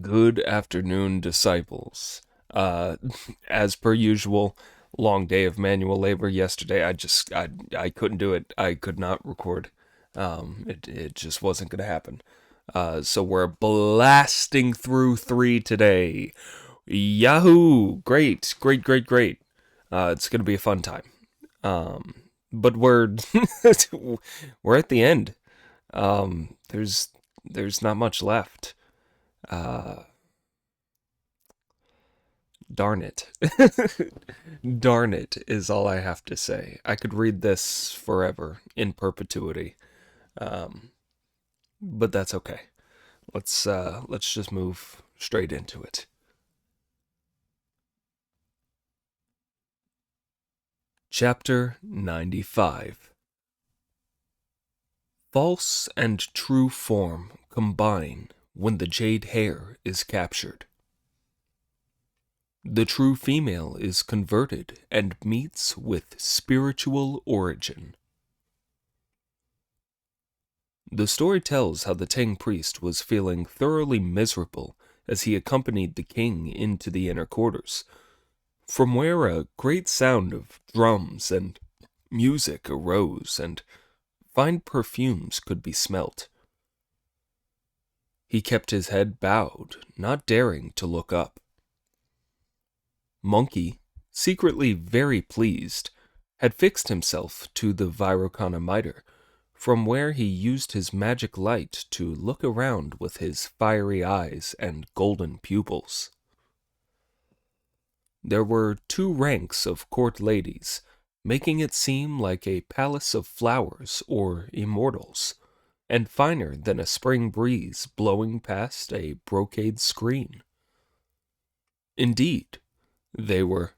Good afternoon, disciples. Uh, as per usual, long day of manual labor yesterday. I couldn't do it. I could not record. It just wasn't gonna happen. So we're blasting through three today. Yahoo! Great, great, great, great. It's gonna be a fun time. But we're we're at the end. There's not much left. Uh, Darn it. Darn it is all I have to say. I could read this forever, in perpetuity. Um, but that's okay. Let's just move straight into it. Chapter 95. False and true form combine when the Jade Hare is captured. The true female is converted and meets with spiritual origin. The story tells how the Tang priest was feeling thoroughly miserable as he accompanied the king into the inner quarters, from where a great sound of drums and music arose and fine perfumes could be smelt. He kept his head bowed, not daring to look up. Monkey, secretly very pleased, had fixed himself to the Vairocana miter, from where he used his magic light to look around with his fiery eyes and golden pupils. There were two ranks of court ladies, making it seem like a palace of flowers or immortals, and finer than a spring breeze blowing past a brocade screen. Indeed, they were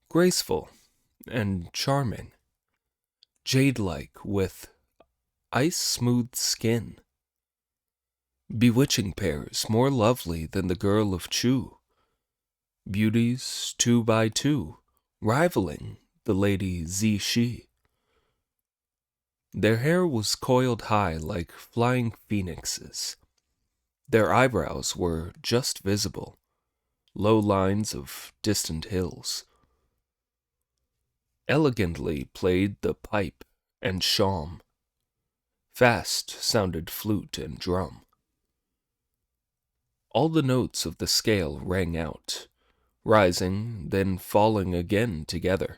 graceful and charming, jade-like with ice-smooth skin. Bewitching pairs more lovely than the girl of Chu. Beauties two by two, rivaling the lady Zishi. Their hair was coiled high like flying phoenixes. Their eyebrows were just visible, low lines of distant hills. Elegantly played the pipe and shawm. Fast sounded flute and drum. All the notes of the scale rang out, rising, then falling again together.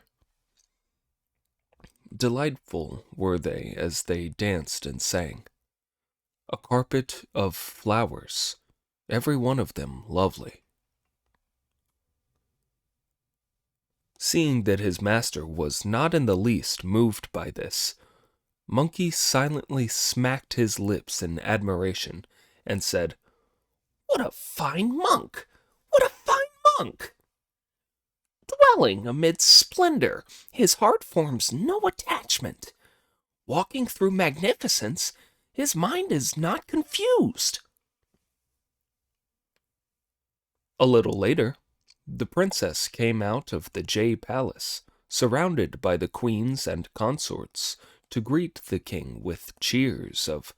Delightful were they as they danced and sang. A carpet of flowers, every one of them lovely. Seeing that his master was not in the least moved by this, Monkey silently smacked his lips in admiration and said, "What a fine monk! What a fine monk! Dwelling amid splendor, his heart forms no attachment. Walking through magnificence, his mind is not confused." A little later, the princess came out of the Jay Palace, surrounded by the queens and consorts, to greet the king with cheers of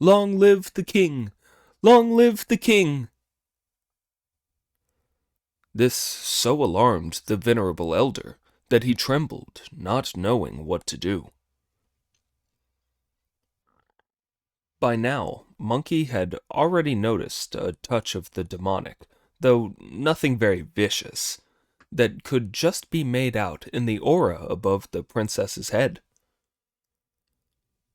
"Long live the king! Long live the king!" This so alarmed the venerable elder that he trembled, not knowing what to do. By now, Monkey had already noticed a touch of the demonic, though nothing very vicious, that could just be made out in the aura above the princess's head.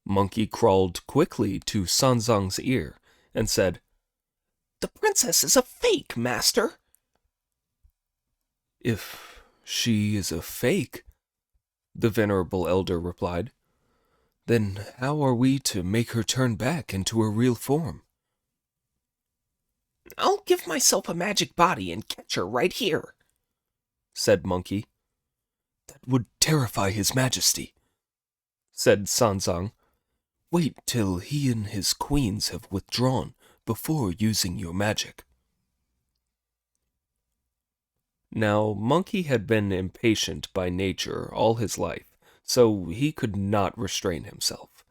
Monkey crawled quickly to Sanzang's ear and said, "The princess is a fake, master." "If she is a fake," the venerable elder replied, "then how are we to make her turn back into her real form?" "I'll give myself a magic body and catch her right here," said Monkey. "That would terrify his majesty," said Sanzang. "Wait till he and his queens have withdrawn before using your magic." Now, Monkey had been impatient by nature all his life, so he could not restrain himself.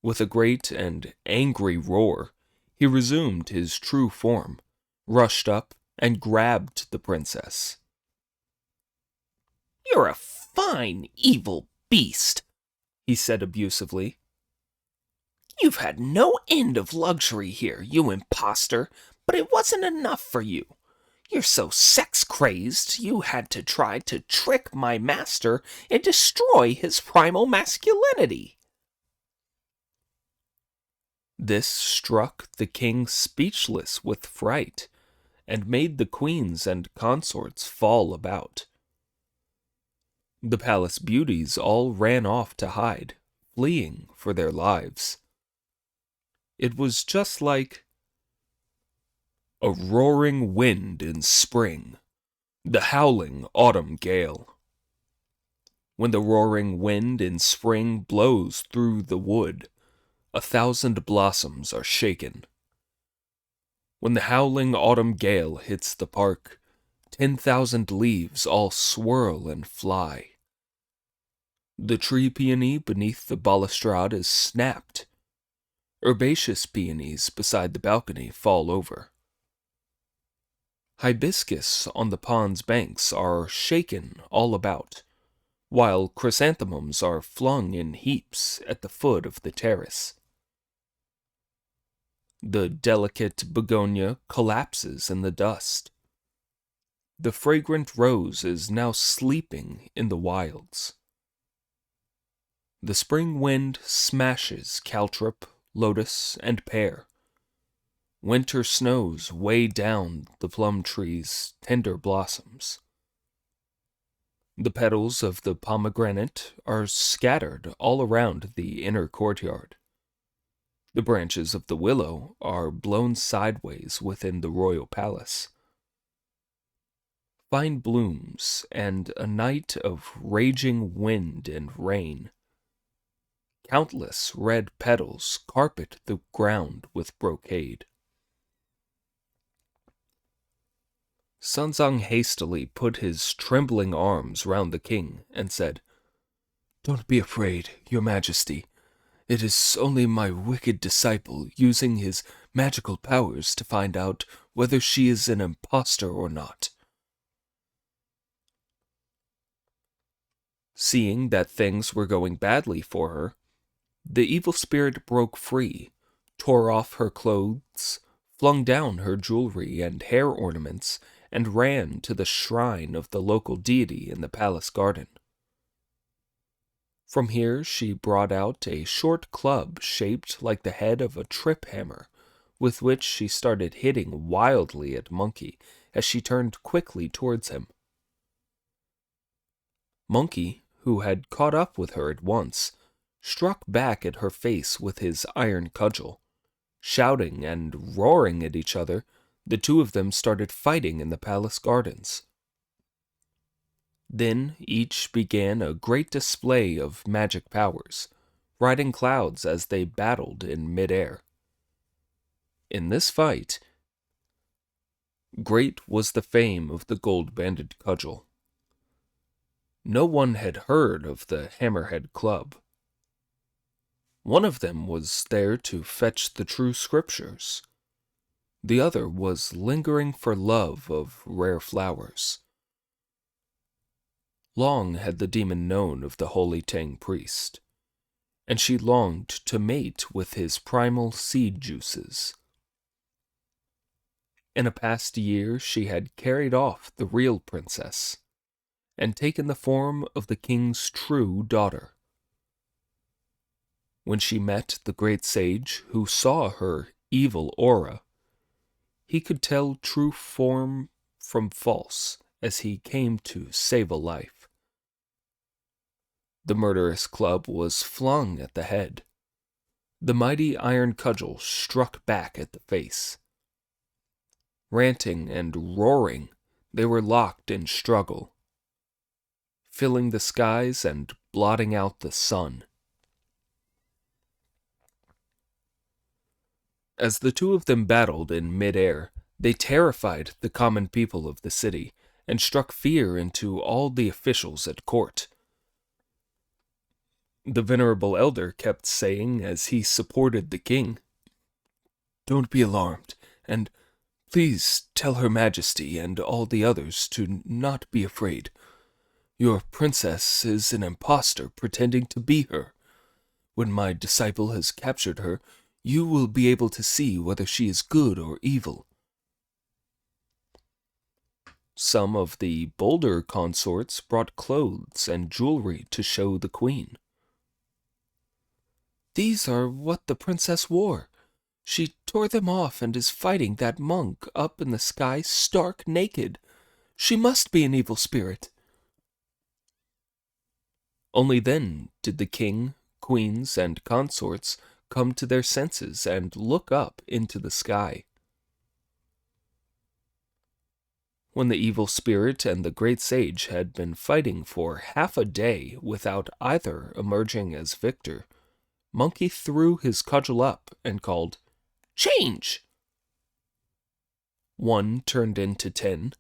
With a great and angry roar, He resumed his true form, rushed up, and grabbed the princess. "You're a fine, evil beast," He said abusively. "You've had no end of luxury here, you impostor, but it wasn't enough for you. You're so sex-crazed, you had to try to trick my master and destroy his primal masculinity." This struck the king speechless with fright, and made the queens and consorts fall about. The palace beauties all ran off to hide, fleeing for their lives. It was just like a roaring wind in spring, the howling autumn gale. When the roaring wind in spring blows through the wood, 1,000 blossoms are shaken. When the howling autumn gale hits the park, 10,000 leaves all swirl and fly. The tree peony beneath the balustrade is snapped. Herbaceous peonies beside the balcony fall over. Hibiscus on the pond's banks are shaken all about, while chrysanthemums are flung in heaps at the foot of the terrace. The delicate begonia collapses in the dust. The fragrant rose is now sleeping in the wilds. The spring wind smashes caltrop, lotus, and pear. Winter snows weigh down the plum tree's tender blossoms. The petals of the pomegranate are scattered all around the inner courtyard. The branches of the willow are blown sideways within the royal palace. Fine blooms and a night of raging wind and rain. Countless red petals carpet the ground with brocade. Sunzang hastily put his trembling arms round the king and said, "Don't be afraid, your majesty. It is only my wicked disciple using his magical powers to find out whether she is an impostor or not." Seeing that things were going badly for her, the evil spirit broke free, tore off her clothes, flung down her jewelry and hair ornaments, and ran to the shrine of the local deity in the palace garden. From here she brought out a short club shaped like the head of a trip hammer, with which she started hitting wildly at Monkey as she turned quickly towards him. Monkey, who had caught up with her at once, struck back at her face with his iron cudgel. Shouting and roaring at each other, the two of them started fighting in the palace gardens. Then each began a great display of magic powers, riding clouds as they battled in midair. In this fight, great was the fame of the gold-banded cudgel. No one had heard of the Hammerhead Club. One of them was there to fetch the true scriptures. The other was lingering for love of rare flowers. Long had the demon known of the holy Tang priest, and she longed to mate with his primal seed juices. In a past year she had carried off the real princess, and taken the form of the king's true daughter. When she met the great sage who saw her evil aura, he could tell true form from false as he came to save a life. The murderous club was flung at the head. The mighty iron cudgel struck back at the face. Ranting and roaring, they were locked in struggle, filling the skies and blotting out the sun. As the two of them battled in midair, they terrified the common people of the city and struck fear into all the officials at court. The venerable elder kept saying as he supported the king, don't be alarmed, and please tell Her Majesty and all the others to not be afraid. Your princess is an impostor pretending to be her. When my disciple has captured her, you will be able to see whether she is good or evil." Some of the bolder consorts brought clothes and jewelry to show the queen. "These are what the princess wore. She tore them off and is fighting that monk up in the sky stark naked. She must be an evil spirit." Only then did the king, queens, and consorts come to their senses and look up into the sky. When the evil spirit and the great sage had been fighting for half a day without either emerging as victor, Monkey threw his cudgel up and called, "Change!" 1 turned into 10,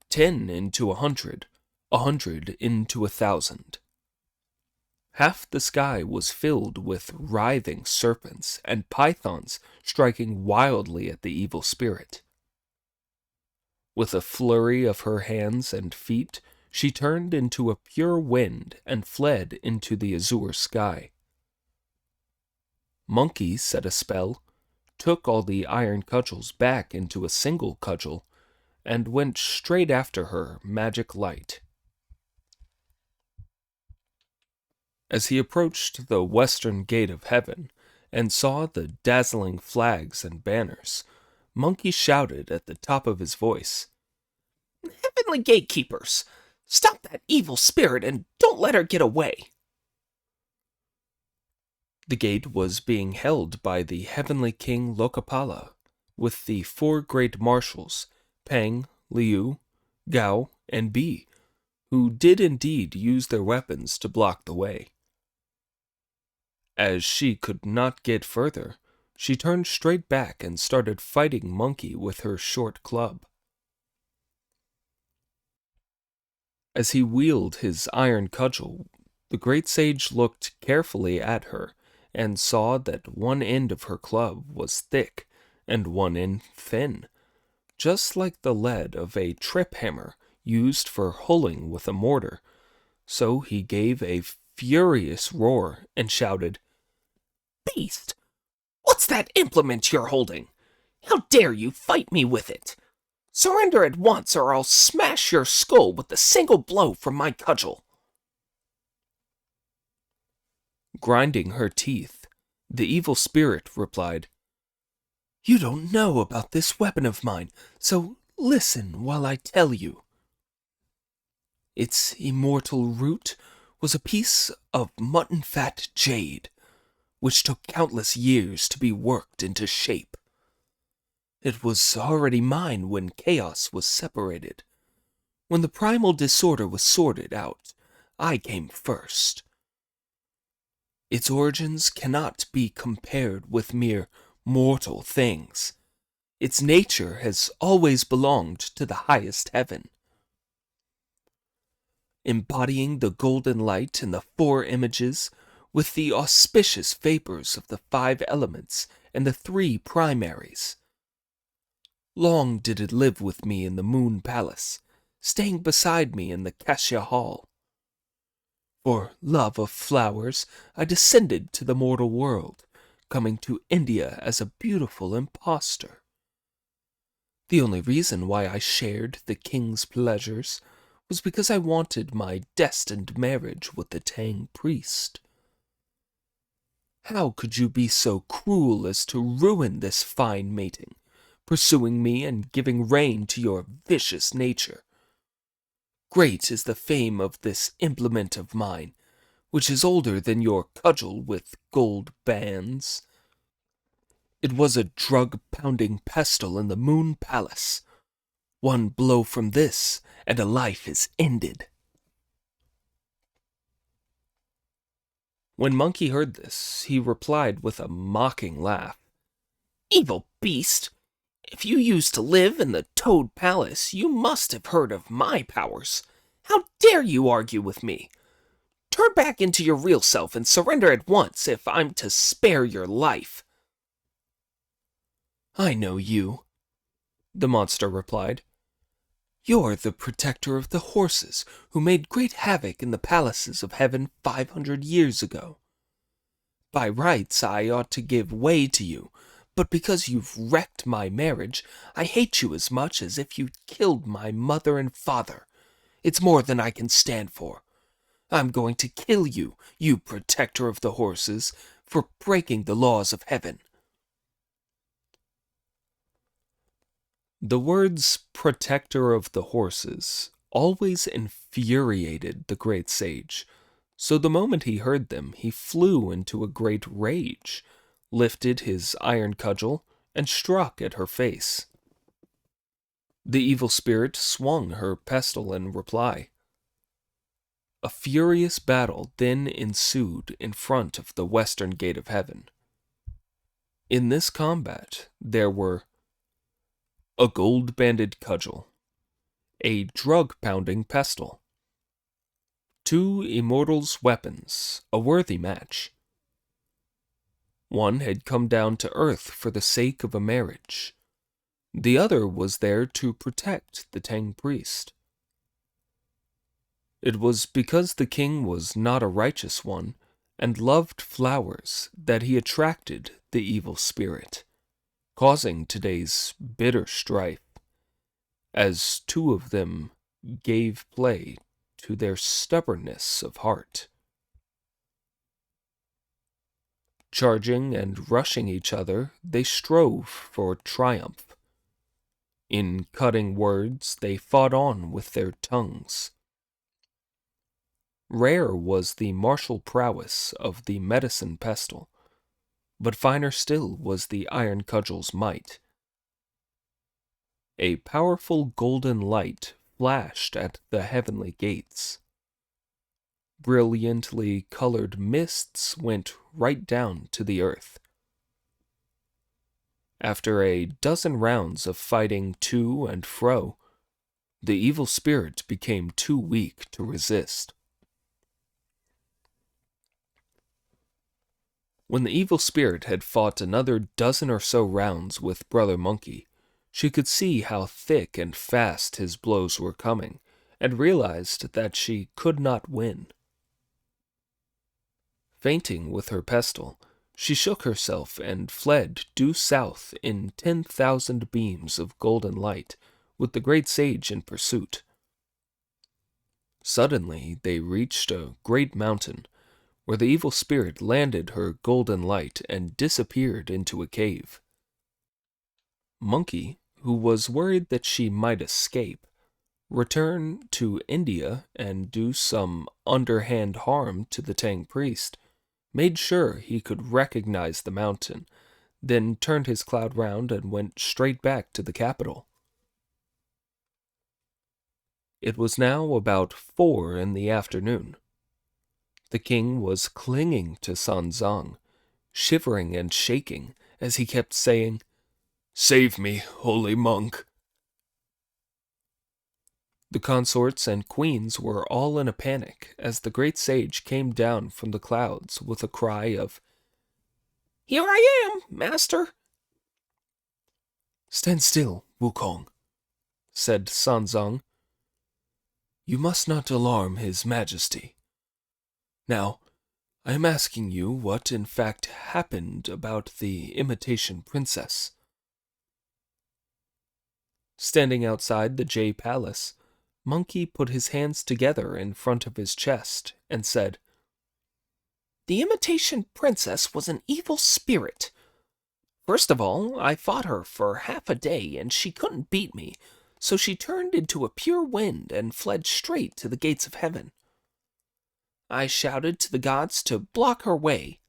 10 into 100, 100 into 1,000. Half the sky was filled with writhing serpents and pythons striking wildly at the evil spirit. With a flurry of her hands and feet, she turned into a pure wind and fled into the azure sky. Monkey said a spell, took all the iron cudgels back into a single cudgel, and went straight after her magic light. As he approached the western gate of heaven and saw the dazzling flags and banners, Monkey shouted at the top of his voice, "Heavenly gatekeepers, stop that evil spirit and don't let her get away." The gate was being held by the heavenly king Lokapala, with the 4 great marshals, Pang, Liu, Gao, and Bi, who did indeed use their weapons to block the way. As she could not get further, she turned straight back and started fighting Monkey with her short club. As he wielded his iron cudgel, the great sage looked carefully at her and saw that one end of her club was thick and one end thin, just like the lead of a trip hammer used for hulling with a mortar. So he gave a furious roar and shouted, "Beast! What's that implement you're holding? How dare you fight me with it? Surrender at once or I'll smash your skull with a single blow from my cudgel." Grinding her teeth, the evil spirit replied, "You don't know about this weapon of mine, so listen while I tell you. Its immortal root was a piece of mutton-fat jade, which took countless years to be worked into shape. It was already mine when chaos was separated. When the primal disorder was sorted out, I came first. Its origins cannot be compared with mere mortal things. Its nature has always belonged to the highest heaven. Embodying the golden light in the 4 images, with the auspicious vapors of the 5 elements and the 3 primaries. Long did it live with me in the Moon Palace, staying beside me in the Cassia Hall. For love of flowers, I descended to the mortal world, coming to India as a beautiful impostor. The only reason why I shared the king's pleasures was because I wanted my destined marriage with the Tang priest. How could you be so cruel as to ruin this fine mating, pursuing me and giving rein to your vicious nature? Great is the fame of this implement of mine, which is older than your cudgel with gold bands. It was a drug-pounding pestle in the Moon Palace. One blow from this, and a life is ended." When Monkey heard this, he replied with a mocking laugh, "Evil beast! If you used to live in the Toad Palace, you must have heard of my powers. How dare you argue with me? Turn back into your real self and surrender at once if I'm to spare your life." I know you, the monster replied. You're the protector of the horses who made great havoc in the palaces of heaven 500 years ago. By rights, I ought to give way to you, but because you've wrecked my marriage, I hate you as much as if you'd killed my mother and father. It's more than I can stand for. I'm going to kill you, you protector of the horses, for breaking the laws of heaven. The words protector of the horses always infuriated the great sage, so the moment he heard them, he flew into a great rage, lifted his iron cudgel, and struck at her face. The evil spirit swung her pestle in reply. A furious battle then ensued in front of the western gate of heaven. In this combat, there were a gold-banded cudgel, a drug-pounding pestle, two immortals' weapons, a worthy match. One had come down to earth for the sake of a marriage. The other was there to protect the Tang priest. It was because the king was not a righteous one and loved flowers that he attracted the evil spirit, causing today's bitter strife, as two of them gave play to their stubbornness of heart. Charging and rushing each other, they strove for triumph. In cutting words, they fought on with their tongues. Rare was the martial prowess of the medicine pestle, but finer still was the iron cudgel's might. A powerful golden light flashed at the heavenly gates. Brilliantly colored mists went right down to the earth. After a dozen rounds of fighting to and fro, the evil spirit became too weak to resist. When the evil spirit had fought another dozen or so rounds with Brother Monkey, she could see how thick and fast his blows were coming, and realized that she could not win. Fainting with her pestle, she shook herself and fled due south in 10,000 beams of golden light, with the great sage in pursuit. Suddenly they reached a great mountain, where the evil spirit landed her golden light and disappeared into a cave. Monkey, who was worried that she might escape, return to India and do some underhand harm to the Tang priest, made sure he could recognize the mountain, then turned his cloud round and went straight back to the capital. It was now about 4 in the afternoon. The king was clinging to Sanzang, shivering and shaking as he kept saying, "Save me, holy monk." The consorts and queens were all in a panic as the great sage came down from the clouds with a cry of, "Here I am, master." "Stand still, Wukong," said Sanzang. "You must not alarm his majesty. Now, I am asking you what in fact happened about the imitation princess." Standing outside the Jade Palace, Monkey put his hands together in front of his chest and said, "The imitation princess was an evil spirit. First of all, I fought her for half a day and she couldn't beat me, so she turned into a pure wind and fled straight to the gates of heaven. I shouted to the gods to block her way.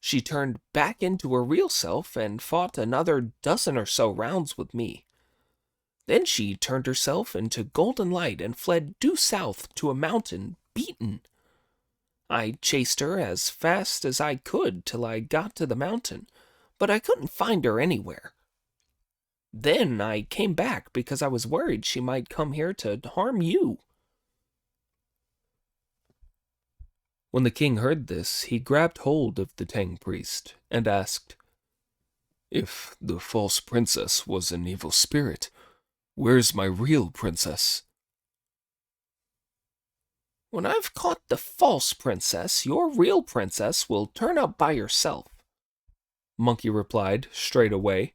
She turned back into her real self and fought another dozen or so rounds with me. Then she turned herself into golden light and fled due south to a mountain, beaten. I chased her as fast as I could till I got to the mountain, but I couldn't find her anywhere. Then I came back because I was worried she might come here to harm you." When the king heard this, he grabbed hold of the Tang priest and asked, If the false princess was an evil spirit, where's my real princess? When I've caught the false princess, your real princess will turn up by herself, Monkey replied straight away.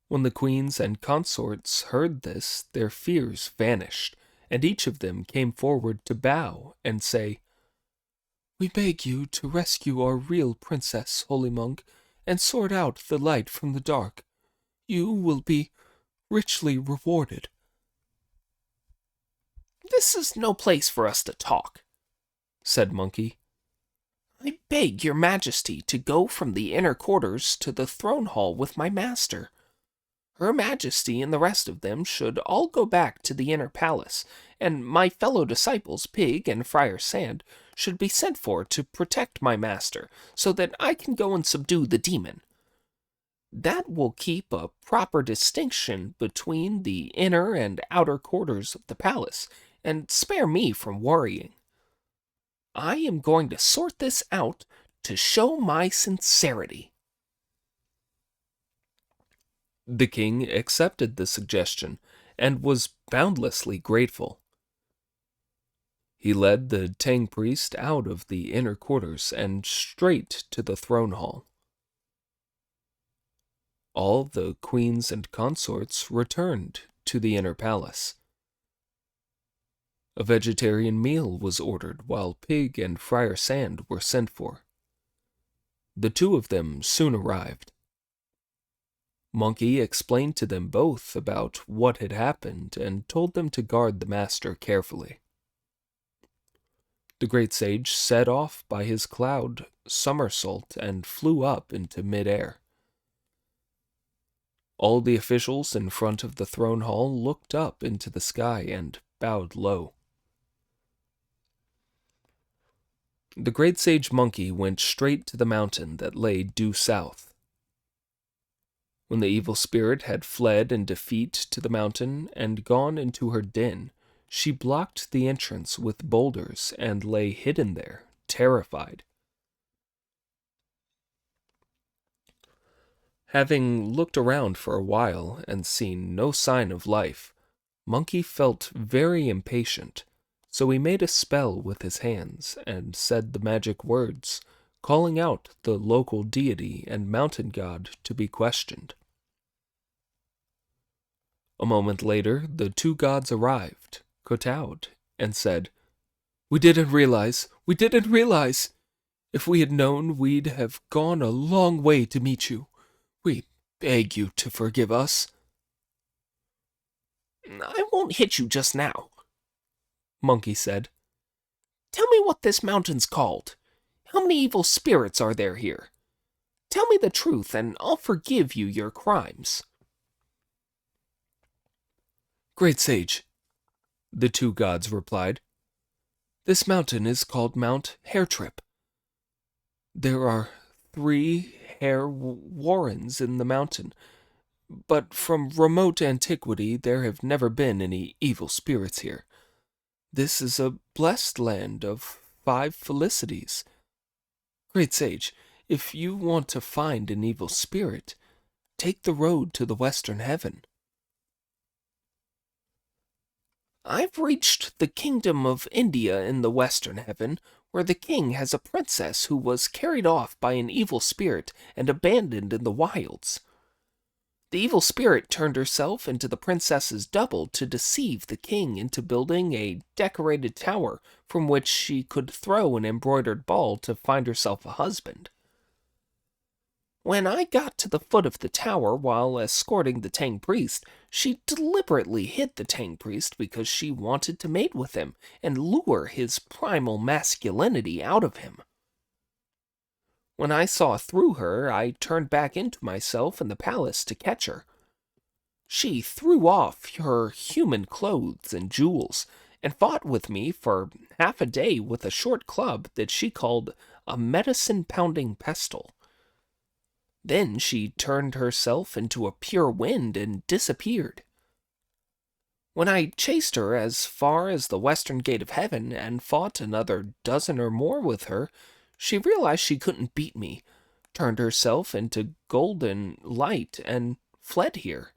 When the queens and consorts heard this, their fears vanished, and each of them came forward to bow and say, "We beg you to rescue our real princess, holy monk, and sort out the light from the dark. You will be richly rewarded." "This is no place for us to talk," said Monkey. "I beg your majesty to go from the inner quarters to the throne hall with my master. Her Majesty and the rest of them should all go back to the inner palace, and my fellow disciples, Pig and Friar Sand, should be sent for to protect my master, so that I can go and subdue the demon. That will keep a proper distinction between the inner and outer quarters of the palace, and spare me from worrying. I am going to sort this out to show my sincerity." The king accepted the suggestion and was boundlessly grateful. He led the Tang priest out of the inner quarters and straight to the throne hall. All the queens and consorts returned to the inner palace. A vegetarian meal was ordered while Pig and Friar Sand were sent for. The two of them soon arrived. Monkey explained to them both about what had happened and told them to guard the master carefully. The great sage set off by his cloud somersault and flew up into midair. All the officials in front of the throne hall looked up into the sky and bowed low. The great sage Monkey went straight to the mountain that lay due south. When the evil spirit had fled in defeat to the mountain and gone into her den, she blocked the entrance with boulders and lay hidden there, terrified. Having looked around for a while and seen no sign of life, Monkey felt very impatient, so he made a spell with his hands and said the magic words, calling out the local deity and mountain god to be questioned. A moment later, the two gods arrived, kowtowed, and said, we didn't realize. If we had known, we'd have gone a long way to meet you. We beg you to forgive us." "I won't hit you just now," Monkey said. "Tell me what this mountain's called. How many evil spirits are there here? Tell me the truth, and I'll forgive you your crimes." "Great sage," the two gods replied, "this mountain is called Mount Hairtrip. There are 3 hair warrens in the mountain, but from remote antiquity there have never been any evil spirits here. This is a blessed land of 5 felicities. Great sage, if you want to find an evil spirit, take the road to the western heaven." "I've reached the kingdom of India in the western heaven, where the king has a princess who was carried off by an evil spirit and abandoned in the wilds. The evil spirit turned herself into the princess's double to deceive the king into building a decorated tower from which she could throw an embroidered ball to find herself a husband. When I got to the foot of the tower while escorting the Tang priest, she deliberately hid the Tang priest because she wanted to mate with him and lure his primal masculinity out of him. When I saw through her, I turned back into myself in the palace to catch her. She threw off her human clothes and jewels and fought with me for half a day with a short club that she called a medicine-pounding pestle. Then she turned herself into a pure wind and disappeared. When I chased her as far as the western gate of heaven and fought another dozen or more with her, she realized she couldn't beat me, turned herself into golden light and fled here.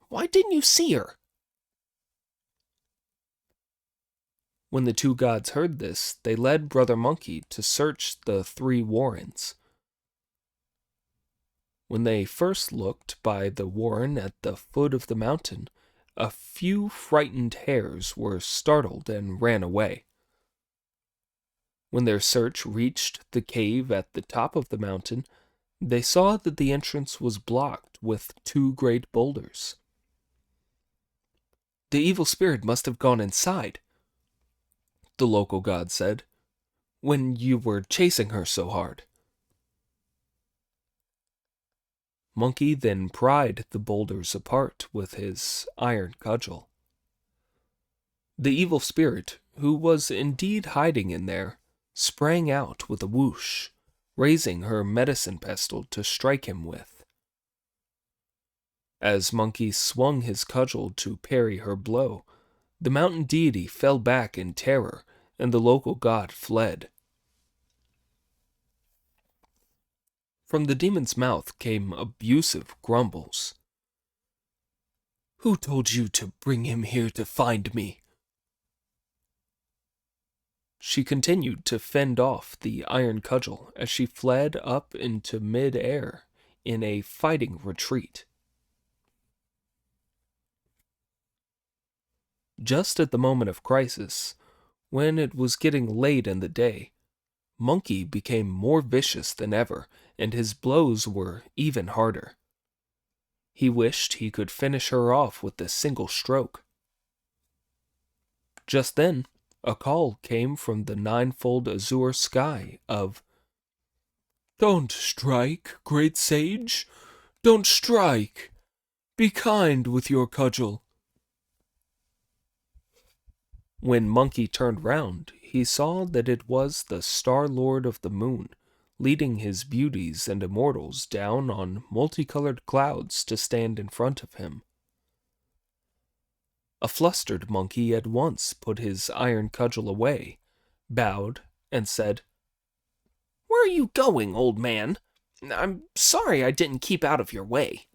Why didn't you see her?" When the two gods heard this, they led Brother Monkey to search the 3 warrens. When they first looked by the warren at the foot of the mountain, a few frightened hares were startled and ran away. When their search reached the cave at the top of the mountain, they saw that the entrance was blocked with 2 great boulders. "The evil spirit must have gone inside," the local god said, "when you were chasing her so hard." Monkey then pried the boulders apart with his iron cudgel. The evil spirit, who was indeed hiding in there, sprang out with a whoosh, raising her medicine pestle to strike him with. As Monkey swung his cudgel to parry her blow, the mountain deity fell back in terror, and the local god fled. From the demon's mouth came abusive grumbles. "Who told you to bring him here to find me?" She continued to fend off the iron cudgel as she fled up into mid-air in a fighting retreat. Just at the moment of crisis, when it was getting late in the day, Monkey became more vicious than ever, and his blows were even harder. He wished he could finish her off with a single stroke. Just then, a call came from the ninefold azure sky of, "Don't strike, great sage! Don't strike! Be kind with your cudgel!" When Monkey turned round, he saw that it was the Star Lord of the Moon, leading his beauties and immortals down on multicolored clouds to stand in front of him. A flustered Monkey at once put his iron cudgel away, bowed, and said, "Where are you going, old man? I'm sorry I didn't keep out of your way."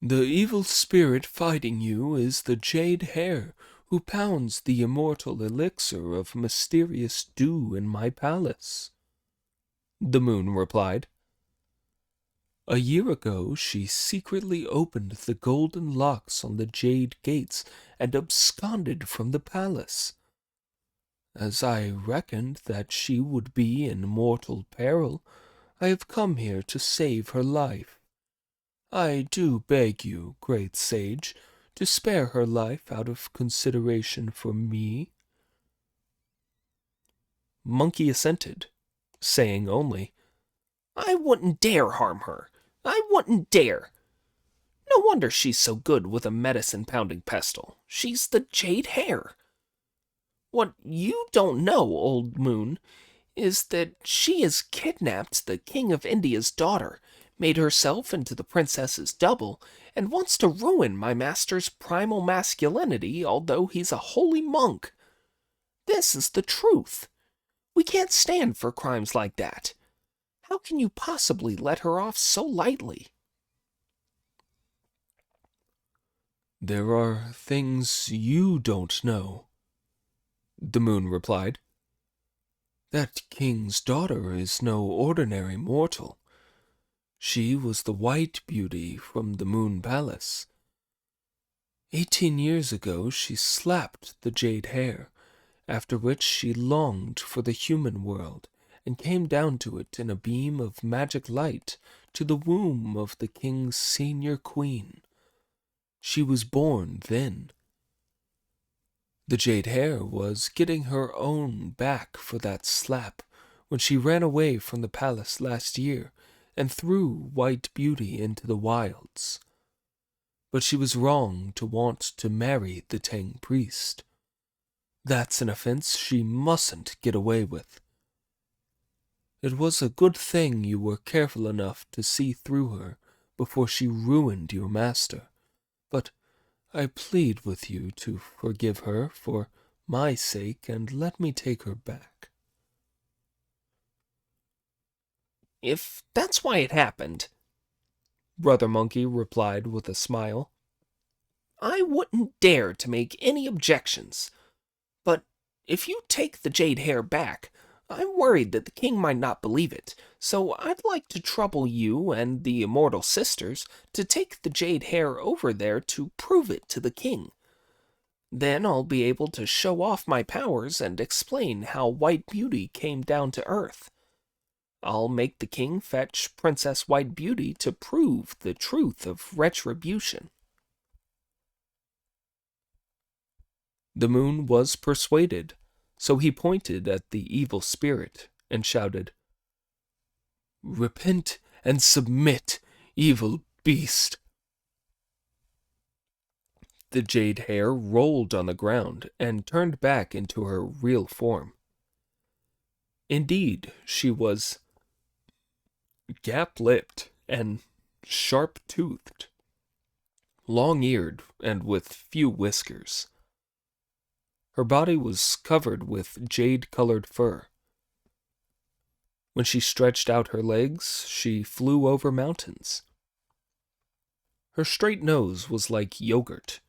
"The evil spirit fighting you is the Jade Hare, who pounds the immortal elixir of mysterious dew in my palace," the moon replied. "A year ago she secretly opened the golden locks on the jade gates and absconded from the palace. As I reckoned that she would be in mortal peril, I have come here to save her life. I do beg you, great sage, to spare her life out of consideration for me." Monkey assented, saying only, "I wouldn't dare harm her. I wouldn't dare. No wonder she's so good with a medicine-pounding pestle. She's the Jade Hare. What you don't know, old moon, is that she has kidnapped the King of India's daughter, made herself into the princess's double, and wants to ruin my master's primal masculinity, although he's a holy monk. This is the truth. We can't stand for crimes like that. How can you possibly let her off so lightly?" "There are things you don't know," the moon replied. "That king's daughter is no ordinary mortal. She was the white beauty from the Moon Palace. 18 years ago she slapped the Jade Hare, after which she longed for the human world and came down to it in a beam of magic light to the womb of the king's senior queen. She was born then. The Jade Hare was getting her own back for that slap when she ran away from the palace last year and threw White Beauty into the wilds. But she was wrong to want to marry the Tang priest. That's an offense she mustn't get away with. It was a good thing you were careful enough to see through her before she ruined your master, but I plead with you to forgive her for my sake and let me take her back." if that's why it happened, Brother Monkey replied with a smile. I wouldn't dare to make any objections. But if you take the Jade Hare back, I'm worried that the king might not believe it, so I'd like to trouble you and the immortal sisters to take the Jade Hare over there to prove it to the king. Then I'll be able to show off my powers and explain how White Beauty came down to Earth. I'll make the king fetch Princess White Beauty to prove the truth of retribution. The moon was persuaded, so he pointed at the evil spirit and shouted, "Repent and submit, evil beast!" The Jade Hare rolled on the ground and turned back into her real form. Indeed, she was gap-lipped and sharp-toothed, long-eared and with few whiskers. Her body was covered with jade-colored fur. When she stretched out her legs, she flew over mountains. Her straight nose was like yogurt,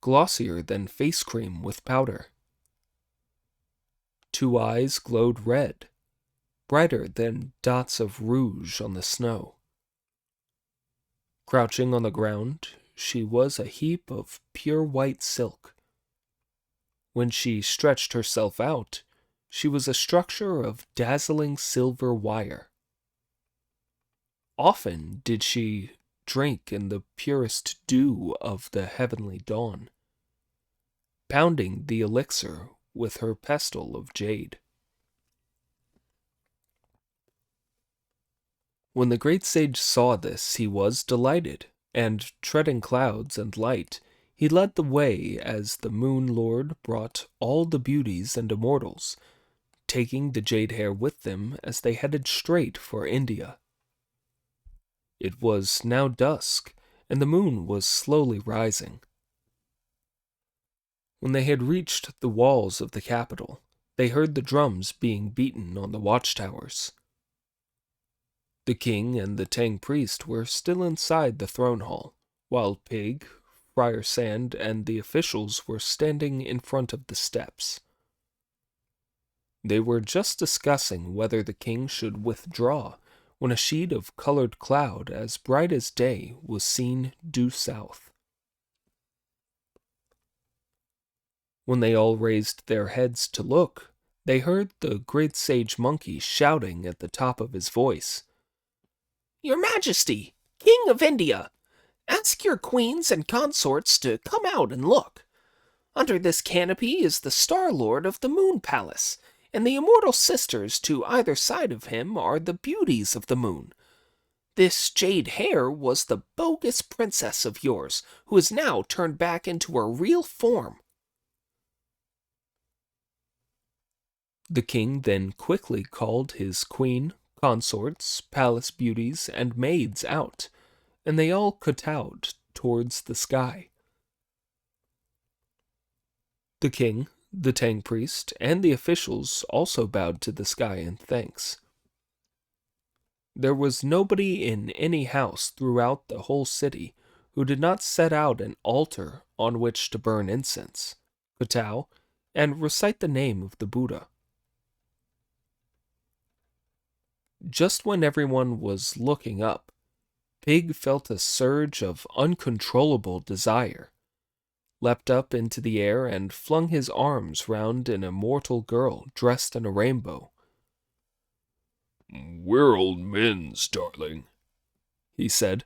glossier than face cream with powder. 2 eyes glowed red, brighter than dots of rouge on the snow. Crouching on the ground, she was a heap of pure white silk. When she stretched herself out, she was a structure of dazzling silver wire. Often did she drink in the purest dew of the heavenly dawn, pounding the elixir with her pestle of jade. When the great sage saw this, he was delighted, and treading clouds and light, he led the way as the Moon Lord brought all the beauties and immortals, taking the Jade Hare with them as they headed straight for India. It was now dusk, and the moon was slowly rising. When they had reached the walls of the capital, they heard the drums being beaten on the watchtowers. The king and the Tang priest were still inside the throne hall, while Pig, Friar Sand, and the officials were standing in front of the steps. They were just discussing whether the king should withdraw when a sheet of colored cloud as bright as day was seen due south. When they all raised their heads to look, they heard the great sage monkey shouting at the top of his voice, Your Majesty, King of India, ask your queens and consorts to come out and look. Under this canopy is the Star Lord of the Moon Palace, and the immortal sisters to either side of him are the beauties of the moon. This Jade Hare was the bogus princess of yours, who is now turned back into her real form. The king then quickly called his queen, consorts, palace beauties, and maids out, and they all kowtowed towards the sky. The king, the Tang priest, and the officials also bowed to the sky in thanks. There was nobody in any house throughout the whole city who did not set out an altar on which to burn incense, kowtow, and recite the name of the Buddha. Just when everyone was looking up, Pig felt a surge of uncontrollable desire, leapt up into the air, and flung his arms round an immortal girl dressed in a rainbow. "We're old men's, darling," he said.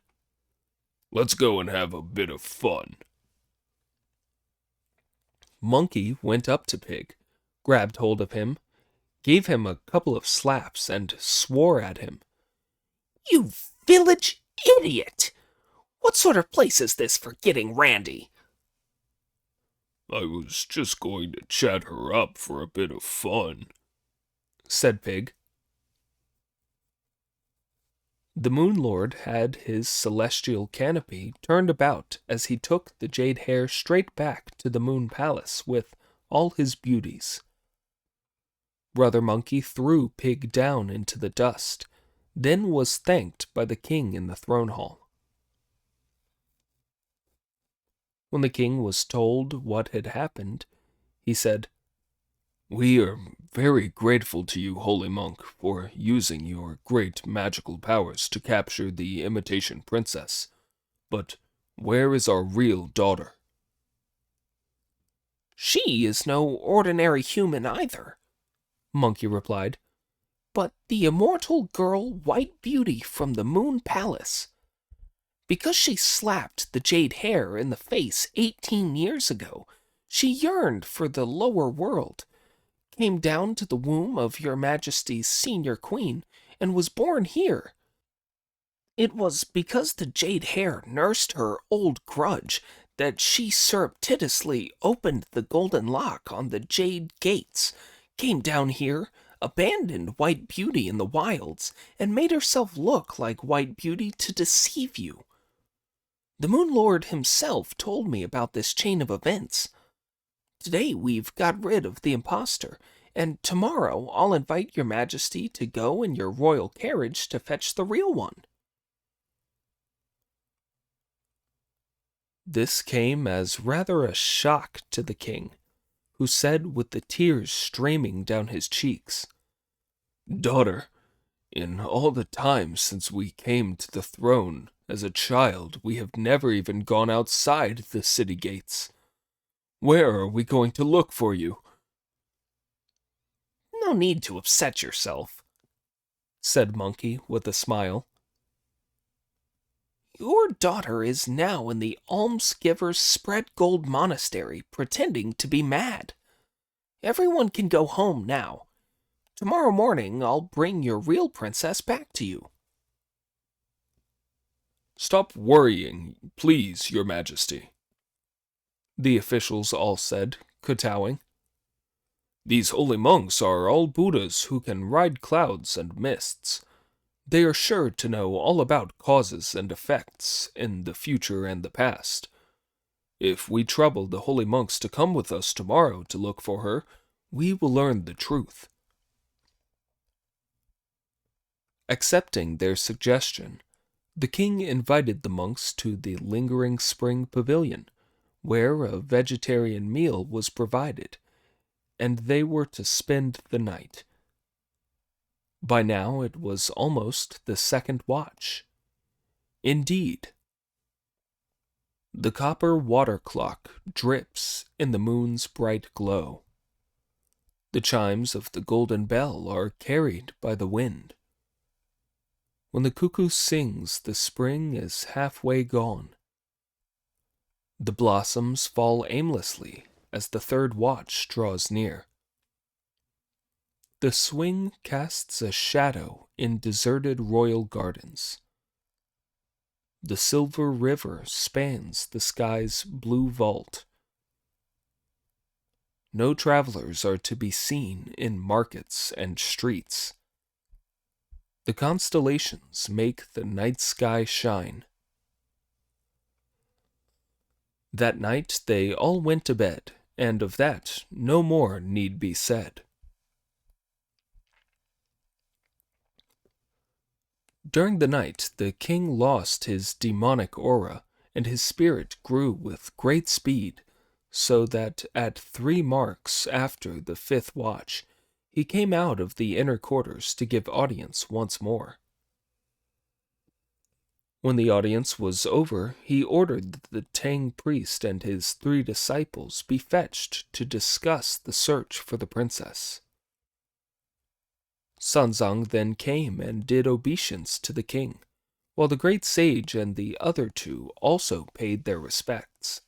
"Let's go and have a bit of fun." Monkey went up to Pig, grabbed hold of him, gave him a couple of slaps, and swore at him. You village idiot! What sort of place is this for getting randy? "I was just going to chat her up for a bit of fun," said Pig. The Moon Lord had his celestial canopy turned about as he took the Jade Hare straight back to the Moon Palace with all his beauties. Brother Monkey threw Pig down into the dust, then was thanked by the king in the throne hall. When the king was told what had happened, he said, "We are very grateful to you, holy monk, for using your great magical powers to capture the imitation princess. But where is our real daughter?" "She is no ordinary human either," Monkey replied, "but the immortal girl White Beauty from the Moon Palace. Because she slapped the Jade Hare in the face 18 years ago, she yearned for the lower world, came down to the womb of your Majesty's senior queen, and was born here. It was because the Jade Hare nursed her old grudge that she surreptitiously opened the golden lock on the Jade Gates, came down here, abandoned White Beauty in the wilds, and made herself look like White Beauty to deceive you. The Moon Lord himself told me about this chain of events. Today we've got rid of the impostor, and tomorrow I'll invite your Majesty to go in your royal carriage to fetch the real one." This came as rather a shock to the king, who said with the tears streaming down his cheeks, "Daughter, in all the time since we came to the throne as a child, we have never even gone outside the city gates. Where are we going to look for you?" "No need to upset yourself," said Monkey with a smile. "Your daughter is now in the Almsgivers' Spread Gold Monastery, pretending to be mad. Everyone can go home now. Tomorrow morning I'll bring your real princess back to you." "Stop worrying, please, your Majesty," the officials all said, kowtowing. "These holy monks are all Buddhas who can ride clouds and mists. They are sure to know all about causes and effects in the future and the past. If we trouble the holy monks to come with us tomorrow to look for her, we will learn the truth." Accepting their suggestion, the king invited the monks to the lingering spring pavilion, where a vegetarian meal was provided, and they were to spend the night. By now it was almost the second watch. Indeed, the copper water clock drips in the moon's bright glow. The chimes of the golden bell are carried by the wind. When the cuckoo sings, the spring is halfway gone. The blossoms fall aimlessly as the third watch draws near. The swing casts a shadow in deserted royal gardens. The silver river spans the sky's blue vault. No travelers are to be seen in markets and streets. The constellations make the night sky shine. That night they all went to bed, and of that no more need be said. During the night, the king lost his demonic aura, and his spirit grew with great speed, so that at 3 marks after the 5th watch, he came out of the inner quarters to give audience once more. When the audience was over, he ordered that the Tang priest and his 3 disciples be fetched to discuss the search for the princess. Sanzang then came and did obeisance to the king, while the great sage and the other 2 also paid their respects.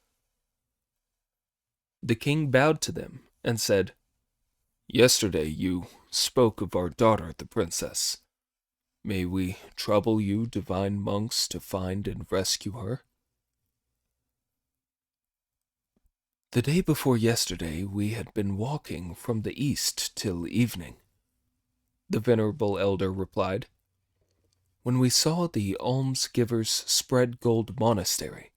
The king bowed to them and said, "Yesterday you spoke of our daughter, the princess. May we trouble you, divine monks, to find and rescue her?" "The day before yesterday we had been walking from the east till evening," the venerable elder replied, "when we saw the Almsgivers' Spread Gold Monastery.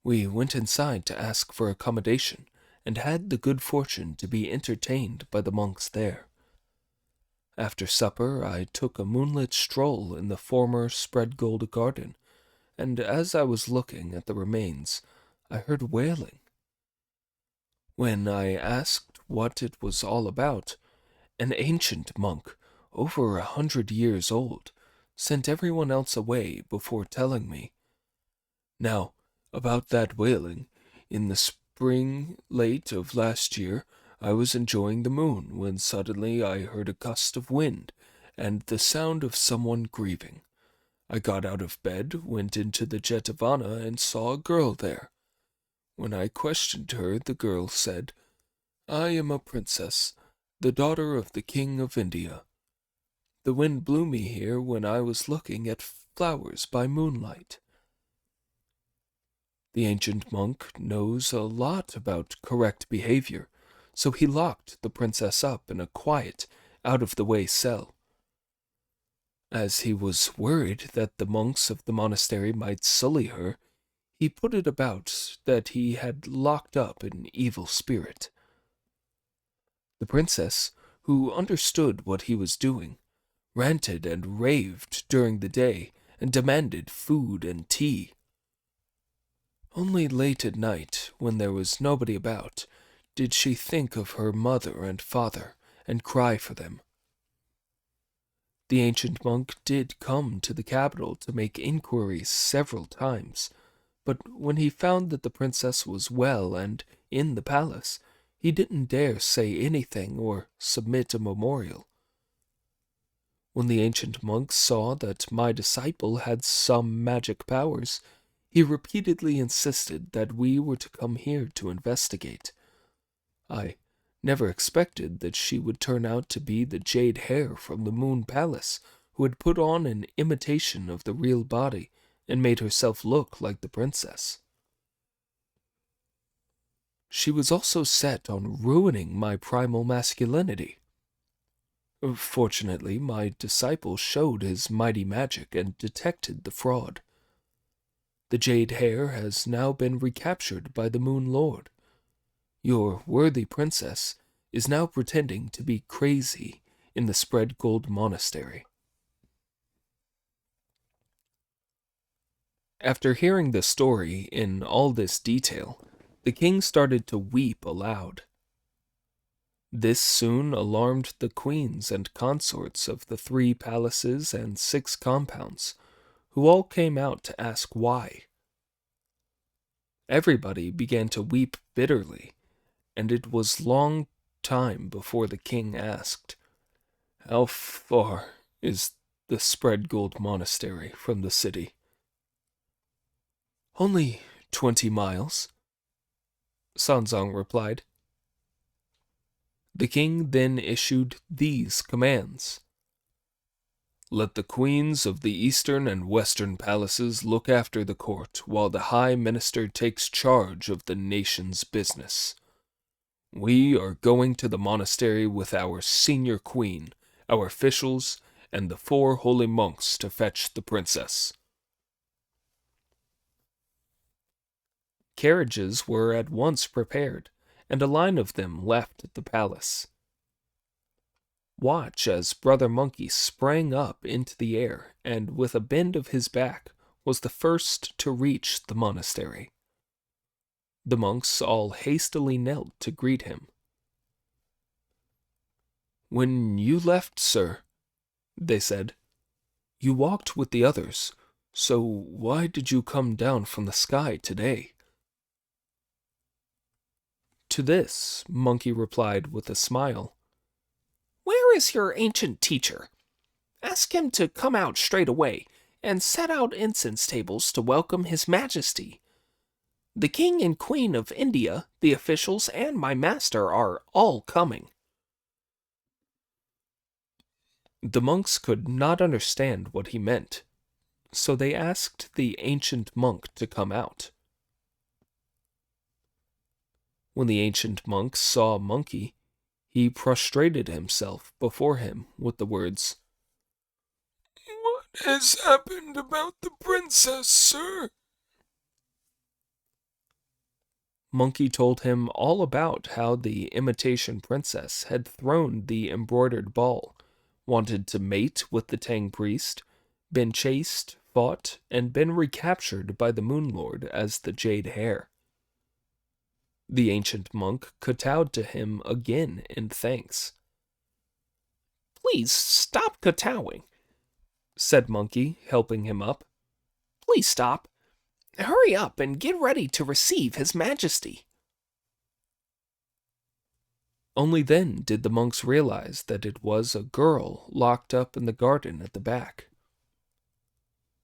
We went inside to ask for accommodation, and had the good fortune to be entertained by the monks there. After supper, I took a moonlit stroll in the former spread gold garden, and as I was looking at the remains, I heard wailing. When I asked what it was all about, an ancient monk, over 100 years old, sent everyone else away before telling me. Now, about that wailing, in the spring late of last year, I was enjoying the moon when suddenly I heard a gust of wind and the sound of someone grieving. I got out of bed, went into the Jetavana, and saw a girl there. When I questioned her, the girl said, "I am a princess, the daughter of the King of India. The wind blew me here when I was looking at flowers by moonlight." The ancient monk knows a lot about correct behavior, so he locked the princess up in a quiet, out-of-the-way cell. As he was worried that the monks of the monastery might sully her, he put it about that he had locked up an evil spirit. The princess, who understood what he was doing, ranted and raved during the day and demanded food and tea. Only late at night, when there was nobody about, did she think of her mother and father and cry for them. The ancient monk did come to the capital to make inquiries several times, but when he found that the princess was well and in the palace, he didn't dare say anything or submit a memorial. When the ancient monk saw that my disciple had some magic powers, he repeatedly insisted that we were to come here to investigate. I never expected that she would turn out to be the Jade Hare from the Moon Palace, who had put on an imitation of the real body and made herself look like the princess. She was also set on ruining my primal masculinity. Fortunately, my disciple showed his mighty magic and detected the fraud. The Jade Hare has now been recaptured by the Moon Lord. Your worthy princess is now pretending to be crazy in the Spread Gold Monastery. After hearing the story in all this detail, the king started to weep aloud. This soon alarmed the queens and consorts of the 3 palaces and 6 compounds, who all came out to ask why. Everybody began to weep bitterly, and it was long time before the king asked, "How far is the Spread Gold Monastery from the city?" "Only 20 miles," Sanzong replied. The king then issued these commands. "Let the queens of the eastern and western palaces look after the court while the high minister takes charge of the nation's business. We are going to the monastery with our senior queen, our officials, and the 4 holy monks to fetch the princess." Carriages were at once prepared, and a line of them left the palace. Watch as Brother Monkey sprang up into the air and, with a bend of his back, was the first to reach the monastery. The monks all hastily knelt to greet him. "When you left, sir," they said, "you walked with the others, so why did you come down from the sky today?" To this, Monkey replied with a smile, Where is your ancient teacher? Ask him to come out straight away and set out incense tables to welcome his majesty. The king and queen of India, the officials, and my master are all coming." The monks could not understand what he meant, so they asked the ancient monk to come out. When the ancient monk saw Monkey, he prostrated himself before him with the words, "What has happened about the princess, sir?" Monkey told him all about how the imitation princess had thrown the embroidered ball, wanted to mate with the Tang priest, been chased, fought, and been recaptured by the Moon Lord as the Jade Hare. The ancient monk kowtowed to him again in thanks. "Please stop kowtowing," said Monkey, helping him up. "Please stop. Hurry up and get ready to receive His Majesty." Only then did the monks realize that it was a girl locked up in the garden at the back.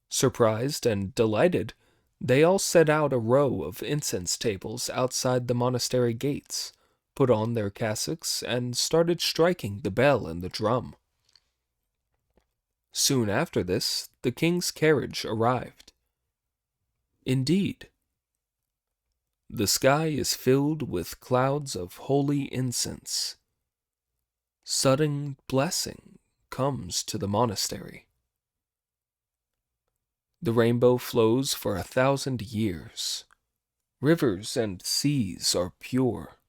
Surprised and delighted, they all set out a row of incense tables outside the monastery gates, put on their cassocks, and started striking the bell and the drum. Soon after this, the king's carriage arrived. Indeed, the sky is filled with clouds of holy incense. Sudden blessing comes to the monastery. The rainbow flows for 1,000 years. Rivers and seas are pure.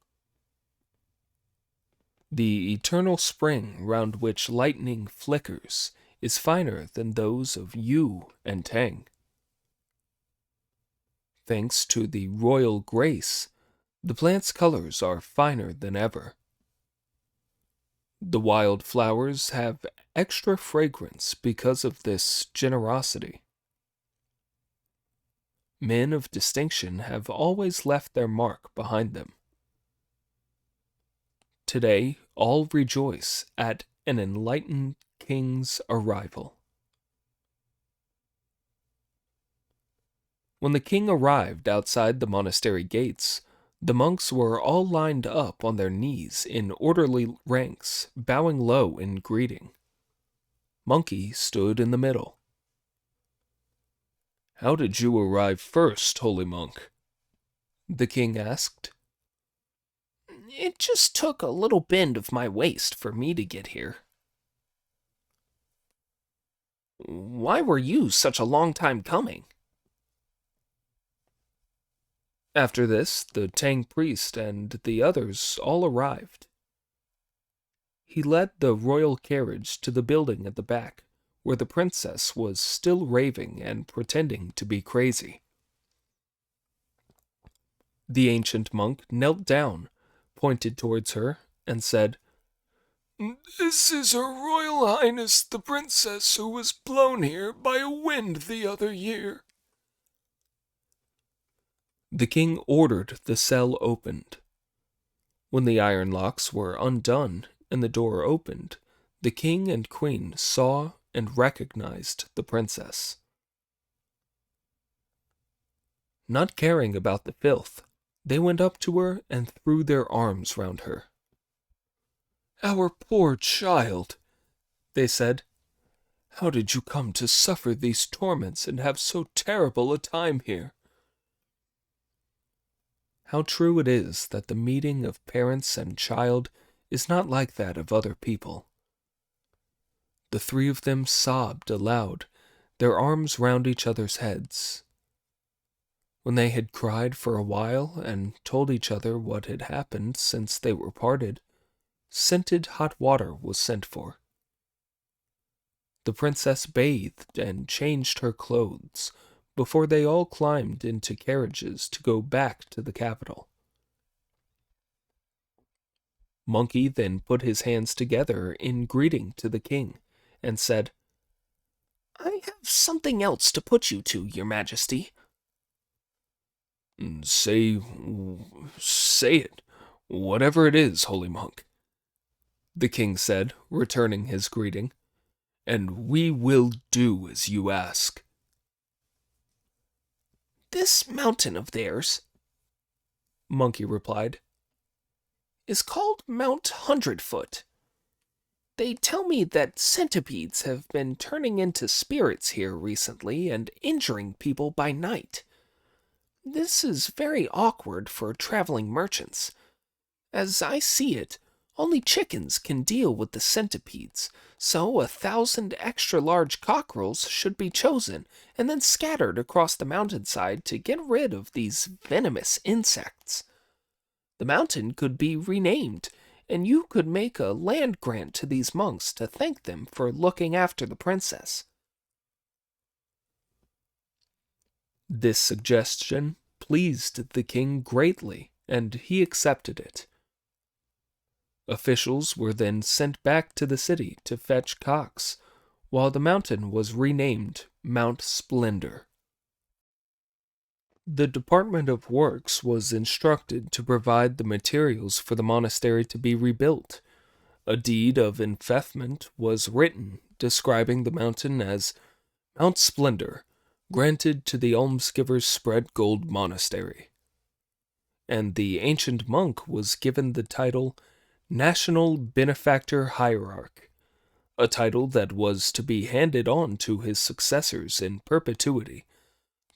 The eternal spring round which lightning flickers is finer than those of Yu and Tang. Thanks to the royal grace, the plant's colors are finer than ever. The wild flowers have extra fragrance because of this generosity. Men of distinction have always left their mark behind them. Today, all rejoice at an enlightened king's arrival. When the king arrived outside the monastery gates, the monks were all lined up on their knees in orderly ranks, bowing low in greeting. Monkey stood in the middle. "How did you arrive first, holy monk?" the king asked. "It just took a little bend of my waist for me to get here." "Why were you such a long time coming?" After this, the Tang priest and the others all arrived. He led the royal carriage to the building at the back, where the princess was still raving and pretending to be crazy. The ancient monk knelt down, pointed towards her, and said, "This is Her Royal Highness the Princess who was blown here by a wind the other year." The king ordered the cell opened. When the iron locks were undone and the door opened, the king and queen saw and recognized the princess. Not caring about the filth, they went up to her and threw their arms round her. "Our poor child," they said. "How did you come to suffer these torments and have so terrible a time here?" How true it is that the meeting of parents and child is not like that of other people. The three of them sobbed aloud, their arms round each other's heads. When they had cried for a while and told each other what had happened since they were parted, scented hot water was sent for. The princess bathed and changed her clothes before they all climbed into carriages to go back to the capital. Monkey then put his hands together in greeting to the king and said, "I have something else to put you to, Your Majesty." Say it, whatever it is, holy monk," the king said, returning his greeting, "and we will do as you ask." "This mountain of theirs," Monkey replied, "is called Mount 100-Foot. They tell me that centipedes have been turning into spirits here recently and injuring people by night. This is very awkward for traveling merchants. As I see it, only chickens can deal with the centipedes, so 1,000 extra-large cockerels should be chosen and then scattered across the mountainside to get rid of these venomous insects. The mountain could be renamed, and you could make a land grant to these monks to thank them for looking after the princess. This suggestion pleased the king greatly, and he accepted it. Officials were then sent back to the city to fetch cocks, while the mountain was renamed Mount Splendor. The Department of Works was instructed to provide the materials for the monastery to be rebuilt. A deed of enfeoffment was written describing the mountain as Mount Splendor, granted to the almsgivers' spread gold monastery. And the ancient monk was given the title National Benefactor Hierarch, a title that was to be handed on to his successors in perpetuity,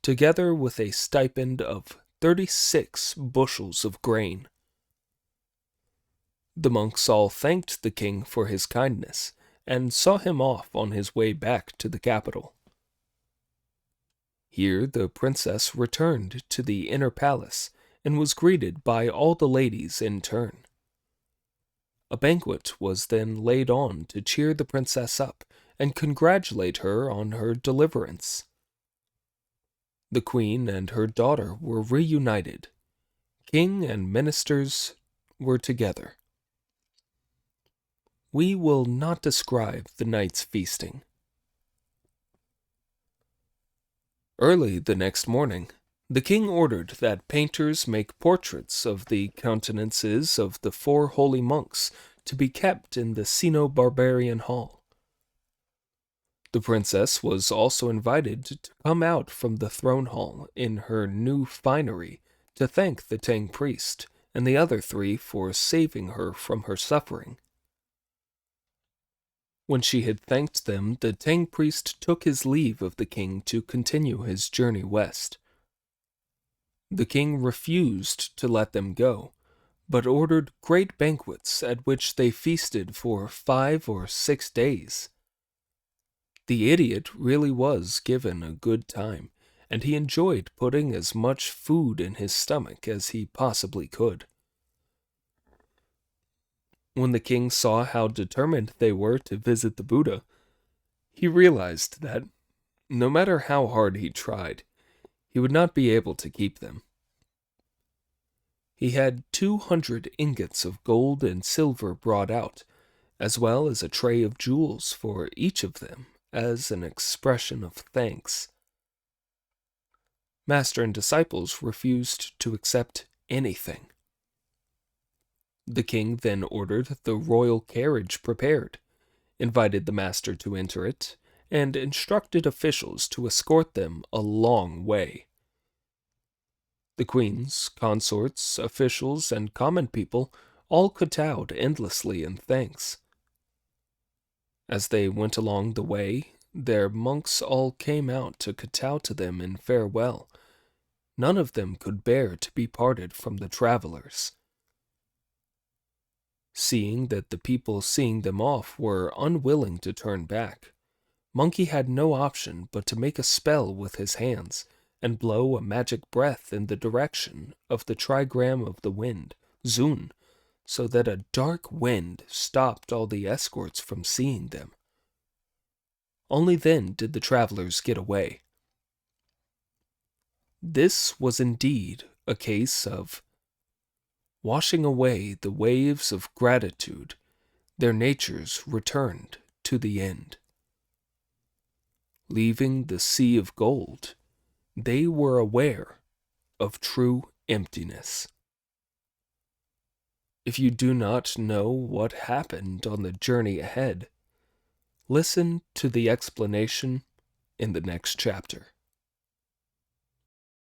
together with a stipend of 36 bushels of grain. The monks all thanked the king for his kindness, and saw him off on his way back to the capital. Here the princess returned to the inner palace, and was greeted by all the ladies in turn. A banquet was then laid on to cheer the princess up, and congratulate her on her deliverance. The queen and her daughter were reunited. King and ministers were together. We will not describe the night's feasting. Early the next morning, the king ordered that painters make portraits of the countenances of the 4 holy monks to be kept in the Sino-Barbarian Hall. The princess was also invited to come out from the throne hall in her new finery to thank the Tang priest and the other 3 for saving her from her suffering. When she had thanked them, the Tang priest took his leave of the king to continue his journey west. The king refused to let them go, but ordered great banquets at which they feasted for 5 or 6 days. The idiot really was given a good time, and he enjoyed putting as much food in his stomach as he possibly could. When the king saw how determined they were to visit the Buddha, he realized that, no matter how hard he tried, he would not be able to keep them. He had 200 ingots of gold and silver brought out, as well as a tray of jewels for each of them, as an expression of thanks. Master and disciples refused to accept anything. The king then ordered the royal carriage prepared, invited the master to enter it, and instructed officials to escort them a long way. The queens, consorts, officials, and common people all kowtowed endlessly in thanks. As they went along the way, their monks all came out to kowtow to them in farewell. None of them could bear to be parted from the travelers. Seeing that the people seeing them off were unwilling to turn back, Monkey had no option but to make a spell with his hands and blow a magic breath in the direction of the trigram of the wind, Zun, so that a dark wind stopped all the escorts from seeing them. Only then did the travelers get away. This was indeed a case of washing away the waves of gratitude, their natures returned to the end. Leaving the sea of gold, they were aware of true emptiness. If you do not know what happened on the journey ahead, listen to the explanation in the next chapter.